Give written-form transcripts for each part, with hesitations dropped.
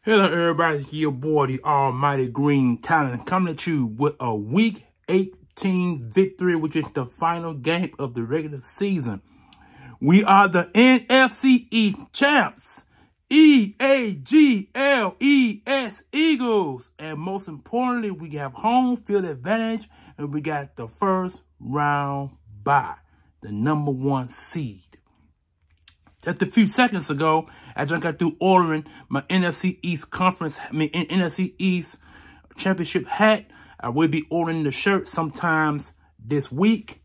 Hello everybody, it's your boy, the Almighty Green Talent, coming at you with a Week 18 victory, which is the final game of the regular season. We are the NFC East champs, E-A-G-L-E-S, Eagles. And most importantly, we have home field advantage, and we got the first round bye, the #1 seed. Just a few seconds ago, I just got through ordering my NFC East NFC East championship hat. I will be ordering the shirt sometimes this week.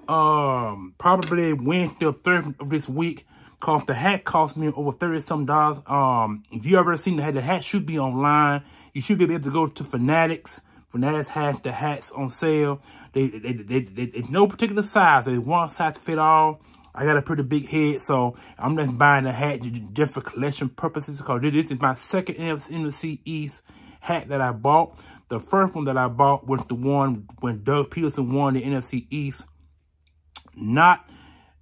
Probably Wednesday or Thursday of this week. Cause the hat cost me over $30-some. If you ever seen the hat should be online. You should be able to go to Fanatics. Fanatics has the hats on sale. It's no particular size. There's one size to fit all. I got a pretty big head, so I'm just buying the hat just for collection purposes, because this is my second NFC East hat that I bought. The first one that I bought was the one when Doug Peterson won the NFC East. Not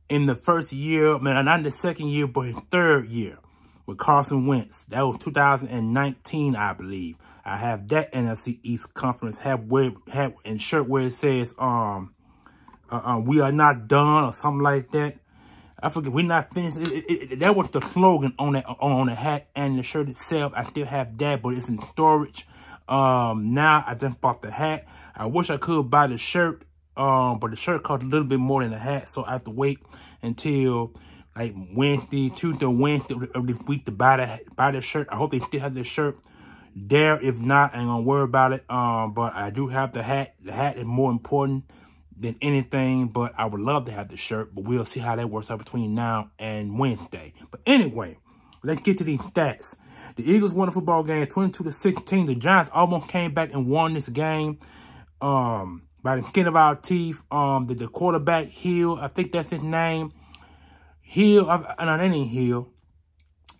in the first year, not in the second year, but his third year with Carson Wentz. That was 2019, I believe. I have that NFC East conference hat and shirt where it says, we are not done, or something like that. I forget, we're not finished. That was the slogan on the hat and the shirt itself. I still have that, but it's in storage. Now I just bought the hat. I wish I could buy the shirt, but the shirt costs a little bit more than the hat, so I have to wait until like Tuesday or Wednesday of this week to buy the shirt. I hope they still have the shirt there. If not, I ain't gonna worry about it. But I do have the hat. The hat is more important than anything, but I would love to have the shirt, but we'll see how that works out between now and Wednesday. But anyway, let's get to these stats. The Eagles won the football game 22-16. The Giants almost came back and won this game by the skin of our teeth. The quarterback, Hill, I think that's his name. Hill, no, that ain't Hill.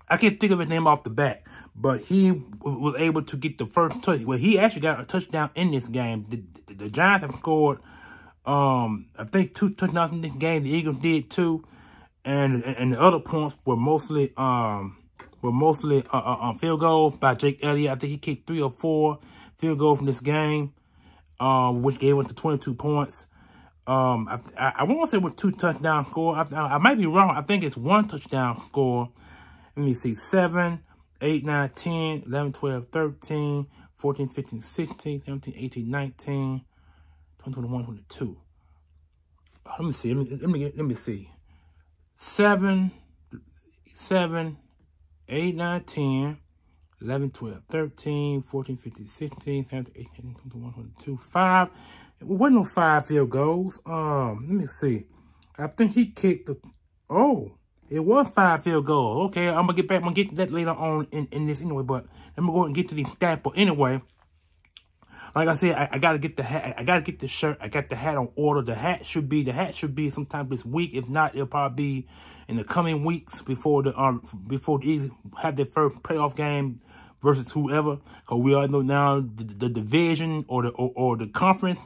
I can't think of his name off the bat, but he was able to get the first touch. Well, he actually got a touchdown in this game. The Giants have scored I think 2 touchdowns in this game. The Eagles did too, and the other points were mostly field goals by Jake Elliott. I think he kicked 3 or 4 field goals from this game, which gave us the 22 points. I want to say with 2 touchdown score. I might be wrong. I think it's 1 touchdown score. Let me see: 7, 8, 9, 10, 11, 12, 13, 14, 15, 16, 17, 18, 19. 21, 22. Let me see. Let me see. 7, 8, 9, 10, 11, 12, 13, 14, 15, 16, 17, 18, 21, 22, 5. It wasn't no 5 field goals. Let me see. I think he kicked it was 5 field goals. Okay, I'm gonna get to that later on in this anyway, but let me go ahead and get to these stats. But anyway, like I said, I gotta get the hat. I gotta get the shirt. I got the hat on order. The hat should be sometime this week. If not, it'll probably be in the coming weeks before the Eagles have their first playoff game versus whoever. Cause we all know now the division or the conference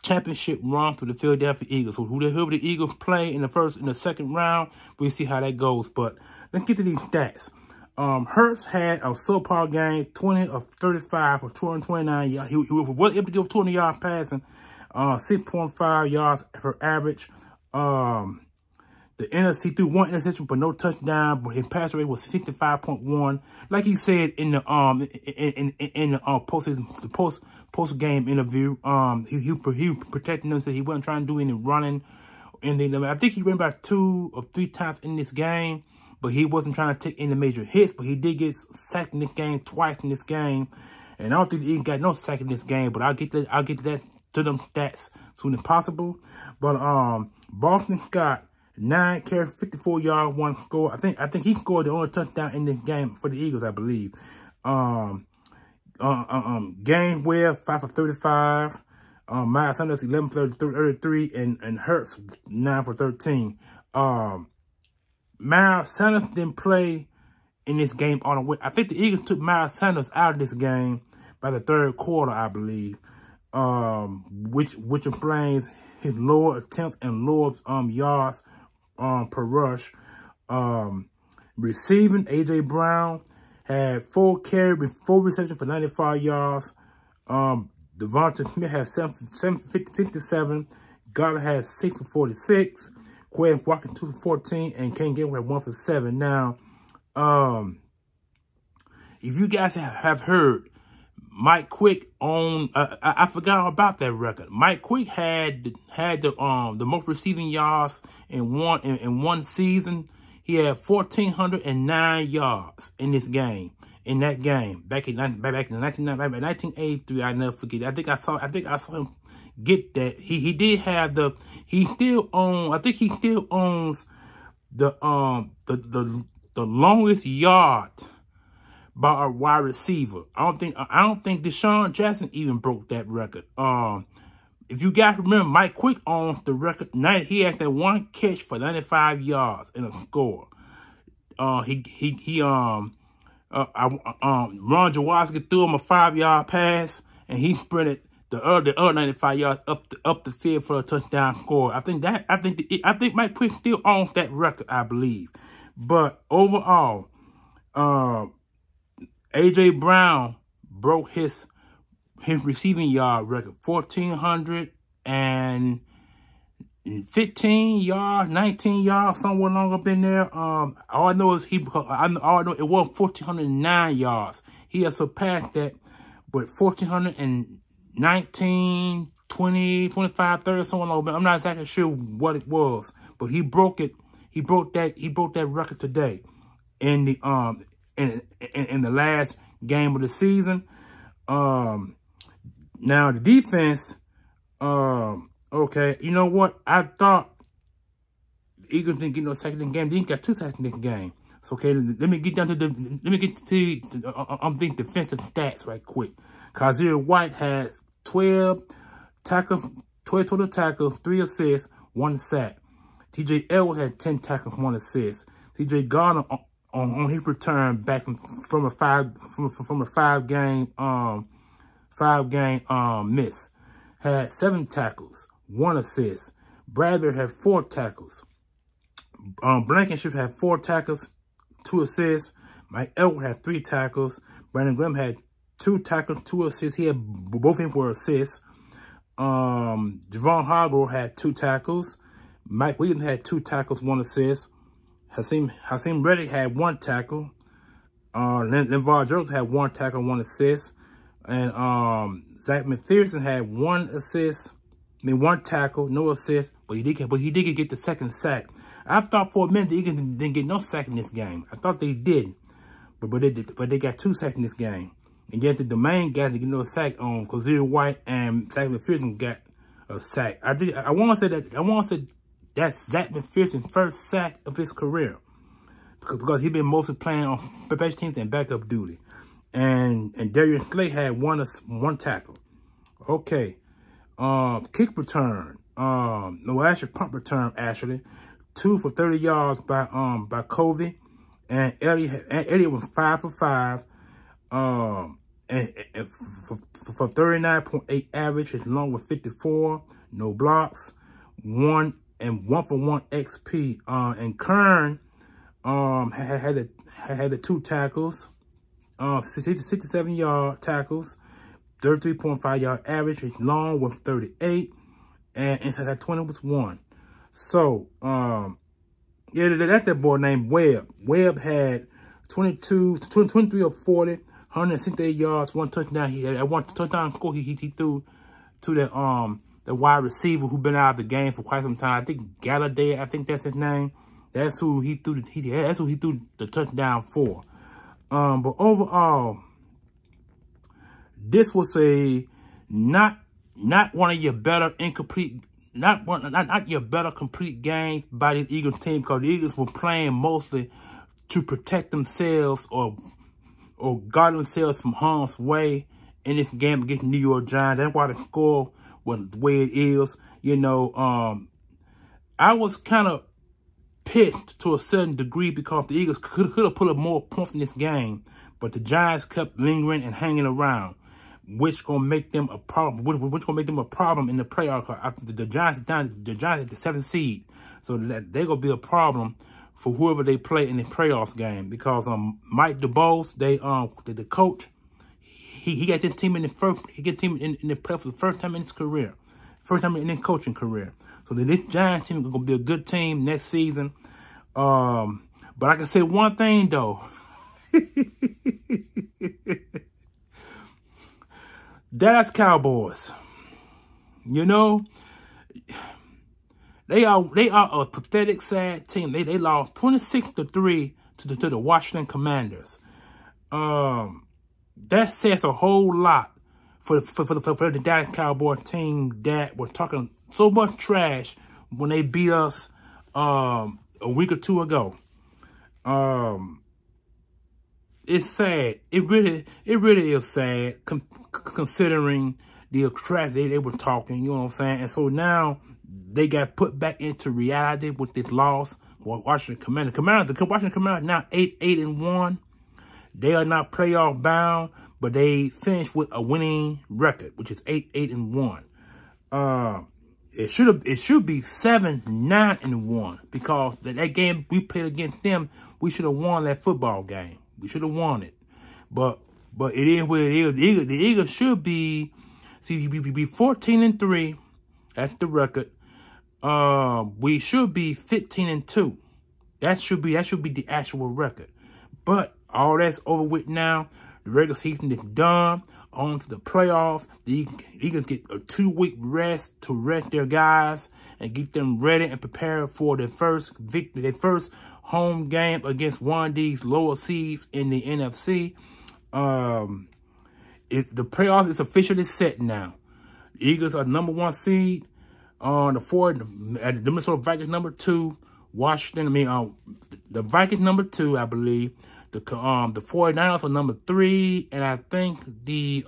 championship run for the Philadelphia Eagles. So whoever the Eagles play in the second round, we'll see how that goes. But let's get to these stats. Hurts had a subpar game, 20 of 35 for 229 yards. He was able to give 20 yards passing, 6.5 yards per average. The NFC threw 1 interception but no touchdown, but his pass rate was 55.1. Like he said in the post game interview, he was protecting them, said he wasn't trying to do any running. I think he ran about 2 or 3 times in this game, but he wasn't trying to take any major hits. But he did get sacked in this game twice in this game, and I don't think he even got no sack in this game. But I'll get to them stats soon as possible. But Boston got 9 carries, 54 yards, 1 score. I think he scored the only touchdown in this game for the Eagles, I believe. Gainwell 5 for 35. Miles Sanders 11 for 33, and Hurts 9 for 13. Miles Sanders didn't play in this game all the way. I think the Eagles took Miles Sanders out of this game by the 3rd quarter, I believe. Which explains his lower attempts and lower yards per rush. Receiving, A.J. Brown had 4 carries with 4 receptions for 95 yards. Devonta Smith had 757. Goddard had 6 for 46. Quay Walker 2 for 14, and Ken Gainwell had 1 for 7. Now, if you guys have heard, Mike Quick on I forgot about that record. Mike Quick had the most receiving yards in one season. He had 1,409 yards in this game. In that game, back in 1983, I never forget. I think I saw him get that. He did have the. He still owns. I think he still owns the longest yard by a wide receiver. I don't think Deshaun Jackson even broke that record. If you guys remember, Mike Quick owns the record. He has that 1 catch for 95 yards in a score. Ron Jaworski threw him a 5-yard pass, and he sprinted the other 95 yards up the field for a touchdown score. I think Mike Quick still owns that record, I believe. But overall, A.J. Brown broke his receiving yard record, 1,415 yards, 19 yards, somewhere along up in there. All I know is it was 1,409 yards. He has surpassed that, but 1,419, 20, 25, 30, somewhere along. I'm not exactly sure what it was, but he broke it. He broke that record today in the in the last game of the season. Now the defense, okay, you know what? I thought the Eagles didn't get no sacks in the game. They didn't get 2 sacks in the game. So okay, let me get to the defensive stats right quick. Kazir White had 12 total tackles, 3 assists, 1 sack. T.J. Edwards had 10 tackles, 1 assist. T.J. Gardner on his return back from a five game miss had 7 tackles, 1 assist. Bradbury had 4 tackles. Blankenship had 4 tackles, 2 assists. Mike Elwood had 3 tackles. Brandon Glenn had 2 tackles, 2 assists. He had both of them were assists. Javon Hargrove had 2 tackles. Mike Williams had 2 tackles, 1 assist. Hakeem Reddick had 1 tackle. LeVar Jones had 1 tackle, 1 assist. And Zach McPherson had 1 assist. 1 tackle, no assist, but he did get the 2nd sack. I thought for a minute the Eagles didn't get no sack in this game. I thought they did, but they got 2 sacks in this game. And yet the main guys didn't get no sack on Kazir White and Zach McPherson got a sack. I want to say that's Zach McPherson's first sack of his career because he's been mostly playing on special teams and backup duty. And Darius Slay had 1 tackle. Okay. Kick return. Punt return, actually. 2 for 30 yards by Covey. And Elliott was 5 for 5. And for 39.8 average, his long was 54. No blocks. 1 for 1 XP. And Kern had the 2 tackles. 67-yard tackles, 33.5 yard average. His long was 38, and inside 20 was 1. So, yeah, that's that boy named Webb. Webb had 23 of 40, 168 yards, 1 touchdown. He had 1 touchdown score. He threw to the wide receiver who been out of the game for quite some time. I think Galladay, I think that's his name. That's who he threw. That's who he threw the touchdown for. But overall, this was not one of your better complete games by the Eagles team, because the Eagles were playing mostly to protect themselves or guard themselves from harm's way in this game against the New York Giants. That's why the score was the way it is. You know, I was kind of pissed to a certain degree because the Eagles could have put up more points in this game, but the Giants kept lingering and hanging around, which gonna make them a problem. Which gonna make them a problem in the playoffs. The Giants at the 7th seed, so they're gonna be a problem for whoever they play in the playoffs game, because Mike DeBose, the coach, he got this team in the first, he got team in the playoffs for the first time in his career, first time in his coaching career. So this Giants team is gonna be a good team next season. But I can say one thing though. Dallas Cowboys, you know, they are a pathetic, sad team. They lost 26-3 to the Washington Commanders. That says a whole lot for the Dallas Cowboys team that were talking so much trash when they beat us a week or two ago. It's sad. It really is sad considering the trash they were talking. You know what I'm saying? And so now they got put back into reality with this loss. Washington Commanders. The Washington Commanders now 8-1. They are not playoff bound, but they finished with a winning record, which is 8-1. It should be 7-9-1, because that game we played against them, we should have won that football game. We should have won it. But it is what it is. The Eagles should be, see, we be 14-3. That's the record. We should be 15-2. That should be the actual record. But all that's over with now. The regular season is done. On to the playoffs. The Eagles get a 2-week rest to rest their guys and get them ready and prepared for their first victory, their first home game against one of these lower seeds in the NFC. The playoffs is officially set now. The Eagles are #1 seed. The Minnesota Vikings #2. Washington, the Vikings #2, I believe. The 49ers are #3, and I think the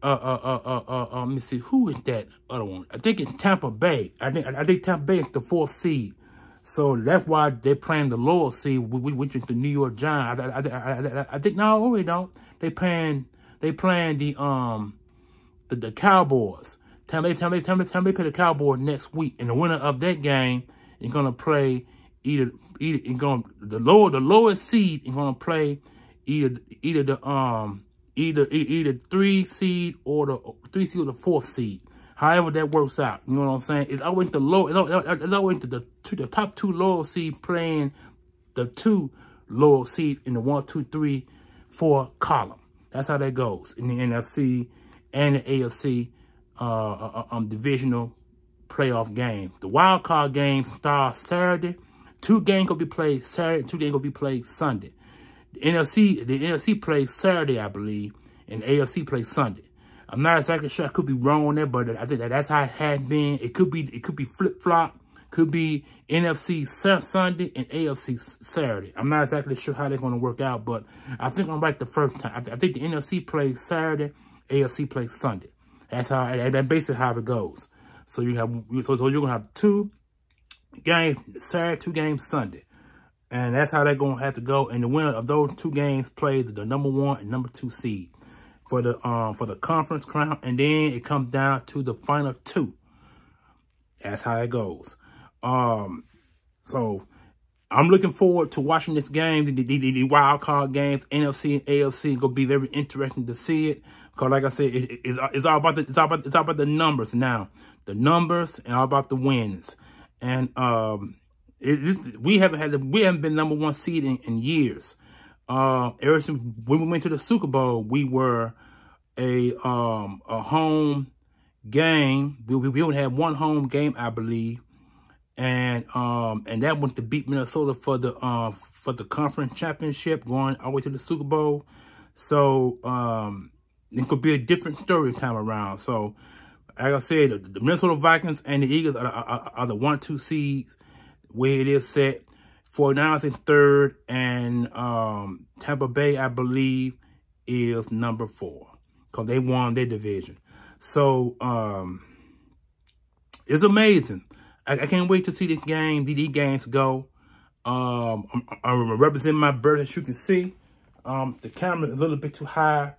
let me see, who is that other one? I think it's Tampa Bay. I think Tampa Bay is the 4th seed. So that's why they're playing the lower seed, which is the New York Giants. I think no, we don't. They playing the Cowboys. Tampa Bay play the Cowboys next week, and the winner of that game is gonna play the lowest seed is gonna play either the 3 seed or the 3 seed or the 4th seed. However that works out, you know what I'm saying? It's always the low. It's always the top 2 lower seeds playing the 2 lower seeds in the 1, 2, 3, 4 column. That's how that goes in the NFC and the AFC divisional playoff game. The wild card games start Saturday. 2 games gonna be played Saturday. 2 games gonna be played Sunday. The NFC plays Saturday, I believe, and the AFC plays Sunday. I'm not exactly sure. I could be wrong on that, but I think that's how it had been. It could be flip-flop. Could be NFC Sunday and AFC Saturday. I'm not exactly sure how they're going to work out, but I think I'm right the first time. I think the NFC plays Saturday, AFC plays Sunday. That's basically how it goes. So you're gonna have 2 games Saturday, 2 games Sunday, and that's how they're gonna have to go. And the winner of those 2 games play the #1 and #2 seed for the conference crown, and then it comes down to the final 2. That's how it goes. So I'm looking forward to watching this game. The wild card games, NFC and AFC, gonna be very interesting to see it. Because like I said, it's all about the numbers now. The numbers and all about the wins. And we haven't been #1 seed in years. Ever since when we went to the Super Bowl, we were a home game. We only had 1 home game, I believe, and that was to beat Minnesota for the conference championship, going all the way to the Super Bowl. So it could be a different story time around. So like I said, the Minnesota Vikings and the Eagles are the 1, 2 seeds where it is set. 49ers in 3rd, and Tampa Bay, I believe, is #4 because they won their division. So it's amazing. I can't wait to see these games go. I'm representing my bird, as you can see. The camera is a little bit too high,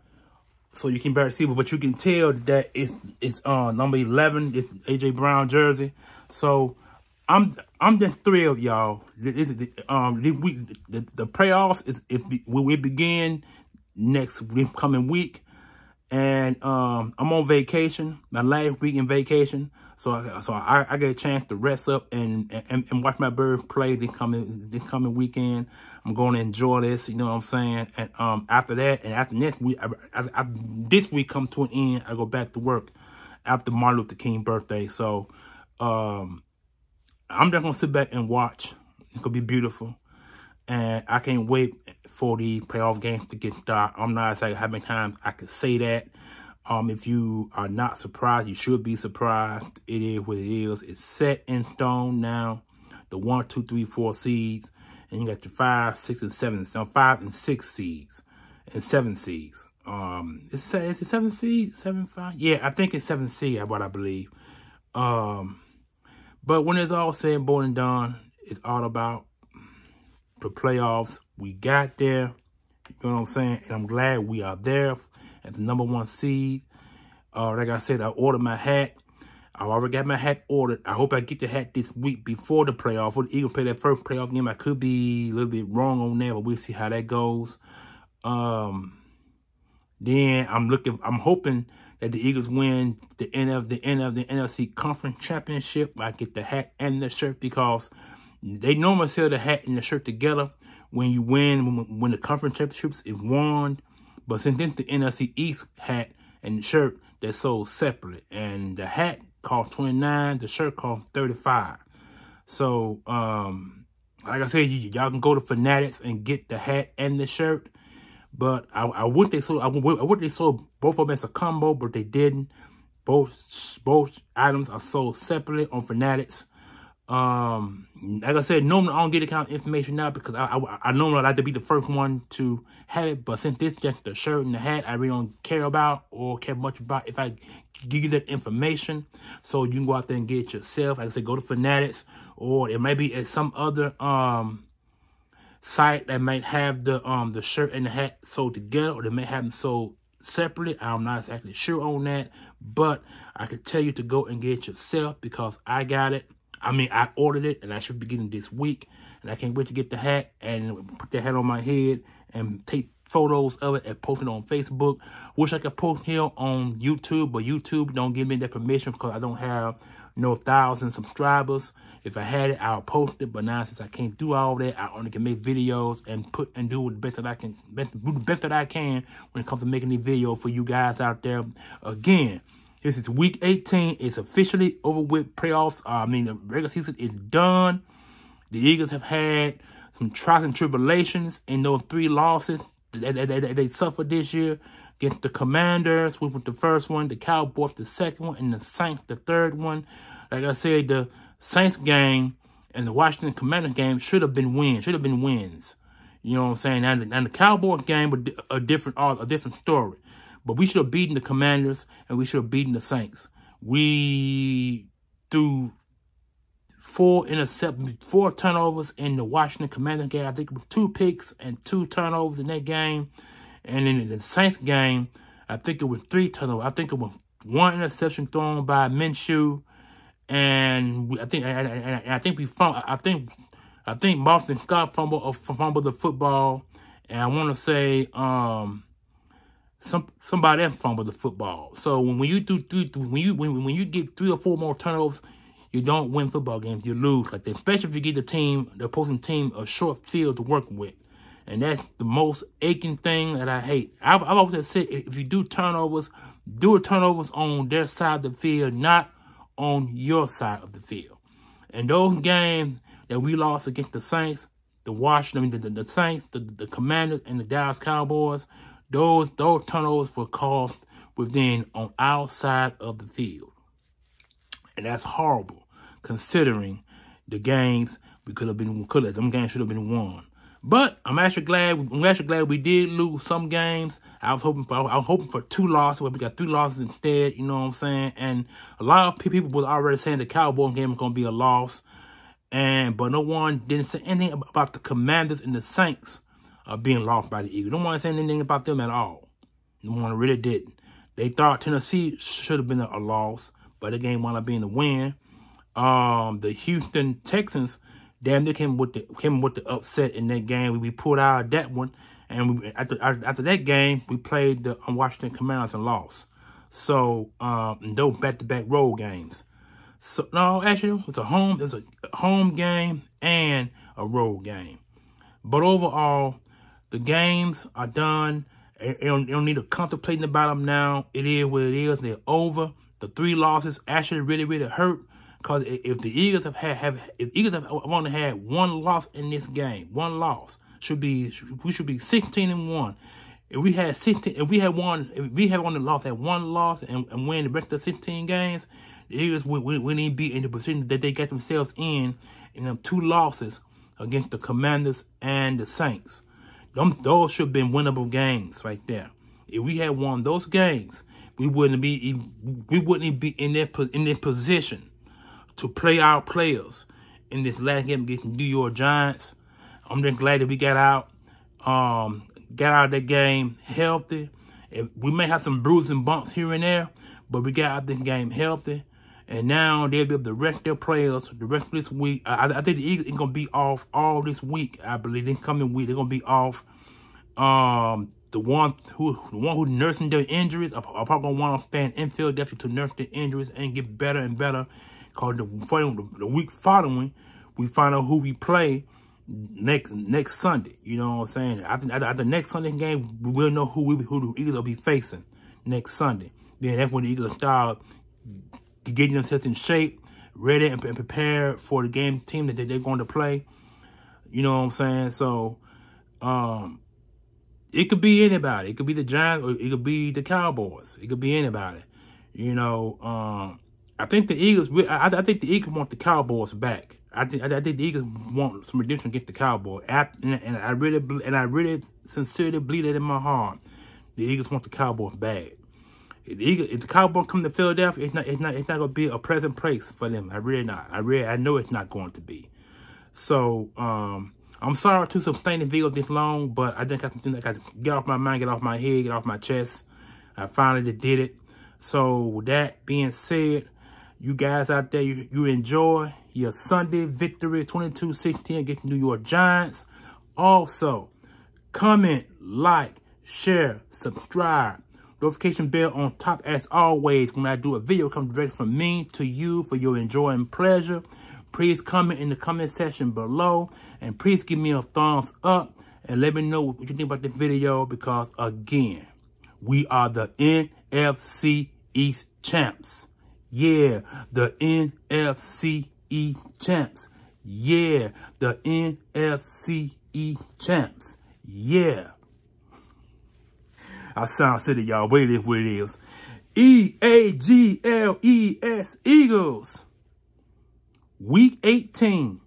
so you can barely see, but you can tell that it's number 11. It's AJ Brown jersey. So I'm just thrilled, y'all. This is the playoffs will begin next coming week, and I'm on vacation, my last week in vacation, so I get a chance to rest up and watch my birds play this coming weekend. I'm going to enjoy this, you know what I'm saying? And after that, and after next week, this week come to an end, I go back to work after Martin Luther King birthday. So I'm just gonna sit back and watch. It's gonna be beautiful, and I can't wait for the playoff games to get started. I'm not saying how many times I could say that. If you are not surprised, you should be surprised. It is what it is. It's set in stone now. The 1, 2, 3, 4 seeds, and you got your 5, 6, and 7. So 5 and 6 seeds and 7 seeds. Is it 7 seeds? 7, 5? Yeah, I think it's 7 seeds. What I believe. But when it's all said and done, it's all about the playoffs. We got there. You know what I'm saying? And I'm glad we are there at the #1 seed. Like I said, I ordered my hat. I already got my hat ordered. I hope I get the hat this week before the playoff. Before the Eagles play that first playoff game, I could be a little bit wrong on that, but we'll see how that goes. Then I'm hoping that the Eagles win the NFC Conference Championship. I get the hat and the shirt because they normally sell the hat and the shirt together when you win, when the conference championships is won. But since then the NFC East hat and the shirt, they're sold separately. And the hat cost $29, the shirt cost $35. So, like I said, y'all can go to Fanatics and get the hat and the shirt. But I wish they sold both of them as a combo, but they didn't. Both items are sold separately on Fanatics. Like I said, normally I don't get the kind of information now because I normally like to be the first one to have it. But since this just the shirt and the hat, I really don't care about or care much about if I give you that information. So you can go out there and get it yourself. Like I said, go to Fanatics, or it may be at some other site that might have the shirt and the hat sold together, or they may have them sold separately. I'm not exactly sure on that, but I can tell you to go and get it yourself because I got it. I mean, I ordered it, and I should be getting it this week, and I can't wait to get the hat and put the hat on my head and take photos of it and post it on Facebook. Wish I could post here on YouTube, but YouTube don't give me that permission because I don't have no 1,000 subscribers. If I had it, I'll post it, but now since I can't do all that, I only can make videos and do the best that I can, do the best that I can when it comes to making these videos for you guys out there. Again, this is week 18. It's officially over with. Playoffs. I mean, the regular season is done. The Eagles have had some trials and tribulations in those 3 losses that they suffered this year against the Commanders, which was the first one, the Cowboys the second one, and the Saints the third one. Like I said, the Saints game and the Washington Commanders game should have been wins. You know what I'm saying? And the Cowboys game was a different story. But we should have beaten the Commanders and we should have beaten the Saints. We threw 4 turnovers in the Washington Commanders game. I think it was 2 picks and 2 turnovers in that game. And in the Saints game, I think it was 3 turnovers. I think it was 1 interception thrown by Minshew, and I think Boston Scott fumbled the football, and I want to say somebody else fumbled the football. So when you get 3 or 4 more turnovers, you don't win football games. You lose like that, especially if you get the opposing team, a short field to work with. And that's the most aching thing that I hate. I've always said, if you do turnovers on their side of the field, not on your side of the field. And those games that we lost against the Saints, the Saints, the Commanders, and the Dallas Cowboys, those turnovers were caused within on our side of the field. And that's horrible, considering the games them games should have been won. But I'm actually glad we did lose some games. I was hoping for 2 losses, but we got 3 losses instead. You know what I'm saying? And a lot of people were already saying the Cowboys game was gonna be a loss, but no one didn't say anything about the Commanders and the Saints being lost by the Eagles. No one said anything about them at all. No one really didn't. They thought Tennessee should have been a loss, but the game wound up being a win. The Houston Texans, damn, they came with the upset in that game. We pulled out of that one, and after that game, we played the Washington Commanders and lost. So those back-to-back road games. So no, actually, it's a home game and a road game. But overall, the games are done. You don't need to contemplating about them now. It is what it is. They're over. The 3 losses actually really hurt, because if the Eagles have only had 1 loss in this game, 1 loss we should be 16-1. If we had only lost that 1 loss and win the rest of the 16 games, the Eagles wouldn't be in the position that they got themselves in them 2 losses against the Commanders and the Saints. Those should have been winnable games right there. If we had won those games, we wouldn't be in that position to play our players in this last game against the New York Giants. I'm just glad that we got out of that game healthy. We may have some bruises and bumps here and there, but we got out of this game healthy. And now they'll be able to rest their players the rest of this week. I think the Eagles are going to be off all this week. I believe this coming week they're going to be off. The one who nursing their injuries are probably going to want to stand in Philadelphia to nurse their injuries and get better and better. Because the week following, we find out who we play next Sunday. You know what I'm saying? After next Sunday game, we will know who the Eagles will be facing next Sunday. Then that's when the Eagles start getting themselves in shape, ready and prepared for the game team that they're going to play. You know what I'm saying? So, it could be anybody. It could be the Giants, or it could be the Cowboys. It could be anybody. You know, I think the Eagles. I think the Eagles want the Cowboys back. I think the Eagles want some redemption against the Cowboys. And I really sincerely believe that in my heart. The Eagles want the Cowboys back. If the Cowboys come to Philadelphia, it's not going to be a pleasant place for them. I know it's not going to be. So I'm sorry to sustain the video this long, but I think I got to get off my mind, get off my head, get off my chest. I finally did it. So with that being said, you guys out there, you enjoy your Sunday victory 22-16 against the New York Giants. Also, comment, like, share, subscribe. Notification bell on top as always. When I do a video, it comes directly from me to you for your enjoy and pleasure. Please comment in the comment section below. And please give me a thumbs up. And let me know what you think about this video. Because again, we are the NFC East champs. Yeah, the NFC East champs. Yeah, the NFC East champs. Yeah. I sound silly, y'all. But it is what it is. E-A-G-L-E-S, Eagles. Week 18.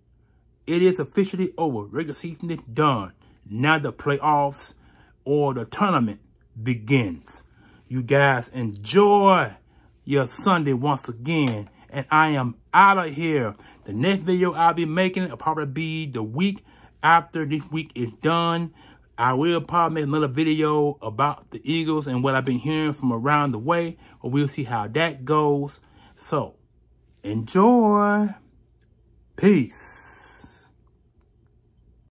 It is officially over. Regular season is done. Now the playoffs or the tournament begins. You guys enjoy your Sunday once again. And I am out of here. The next video I'll be making will probably be the week after this week is done. I will probably make another video about the Eagles and what I've been hearing from around the way. But we'll see how that goes. So, enjoy. Peace.